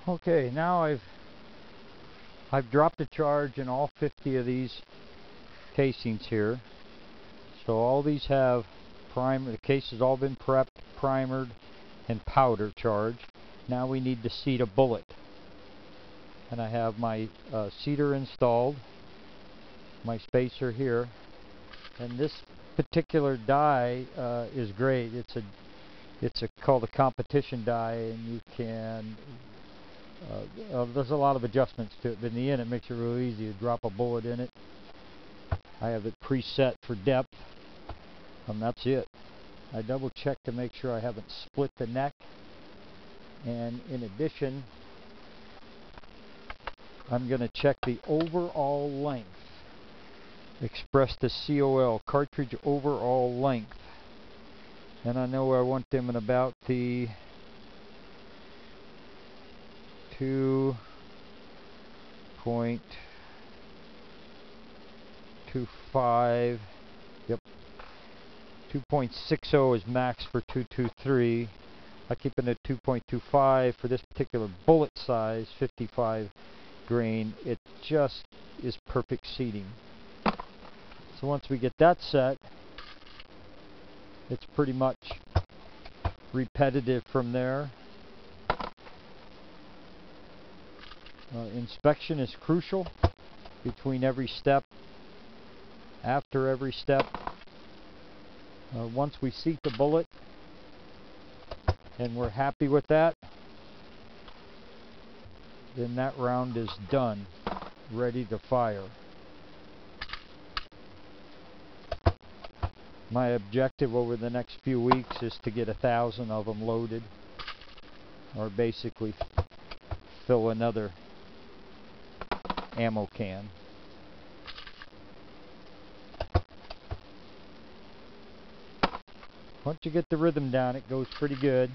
Okay, now I've dropped a charge in all 50 of these casings here. So all these have primer. The case has all been prepped, primered, and powder charged. Now we need to seat a bullet. And I have my seater installed, my spacer here, and this particular die is great. It's called a competition die, and you can there's a lot of adjustments to it, but in the end it makes it real easy to drop a bullet in it. I have it preset for depth, and that's it. I double check to make sure I haven't split the neck, and in addition I'm going to check the overall length, expressed as COL, cartridge overall length, and I know I want them in about the 2.25, yep, 2.60 is max for 223. I keep it at 2.25 for this particular bullet size, 55 grain. It just is perfect seating. So once we get that set, it's pretty much repetitive from there. Inspection is crucial between every step, after every step. Once we seat the bullet and we're happy with that, then that round is done, ready to fire. My objective over the next few weeks is to get 1,000 of them loaded, or basically fill another ammo can. Once you get the rhythm down, it goes pretty good.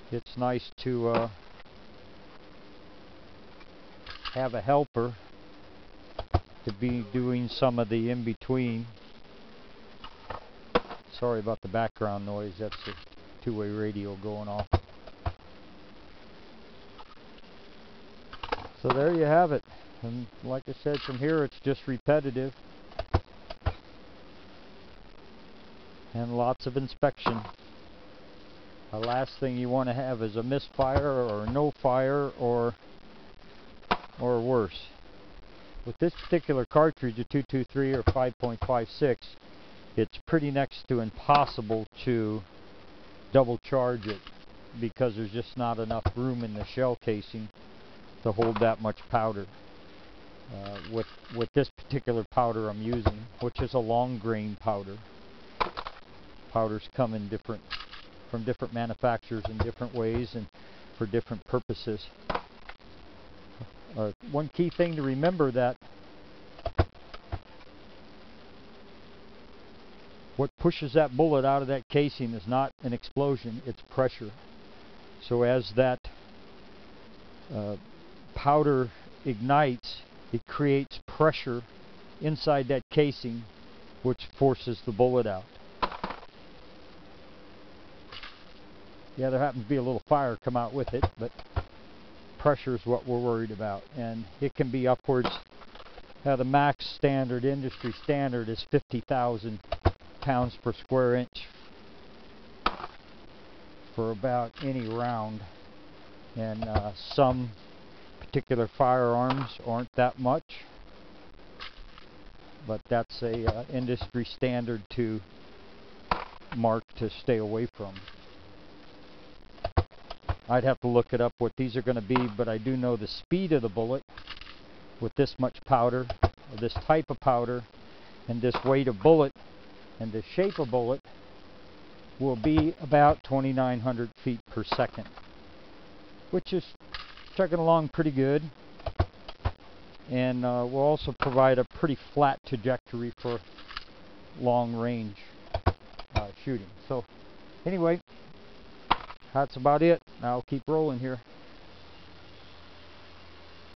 It's nice to have a helper to be doing some of the in-between. Sorry about the background noise, that's a two-way radio going off. So there you have it, and like I said, from here it's just repetitive and lots of inspection. The last thing you want to have is a misfire or no fire or worse. With this particular cartridge, a 223 or 5.56, it's pretty next to impossible to double charge it because there's just not enough room in the shell casing to hold that much powder. With this particular powder I'm using, which is a long grain powder. Powders come in from different manufacturers in different ways and for different purposes. One key thing to remember, that what pushes that bullet out of that casing is not an explosion, it's pressure. So as that powder ignites, it creates pressure inside that casing, which forces the bullet out. Yeah, there happens to be a little fire come out with it, but pressure is what we're worried about, and it can be upwards. The max standard, industry standard, is 50,000 pounds per square inch for about any round, and some particular firearms aren't that much, but that's a industry standard to mark to stay away from. I'd have to look it up what these are going to be, but I do know the speed of the bullet with this much powder, or this type of powder, and this weight of bullet, and this shape of bullet will be about 2,900 feet per second, which is chugging along pretty good, and will also provide a pretty flat trajectory for long range shooting. So anyway, that's about it. I'll keep rolling here.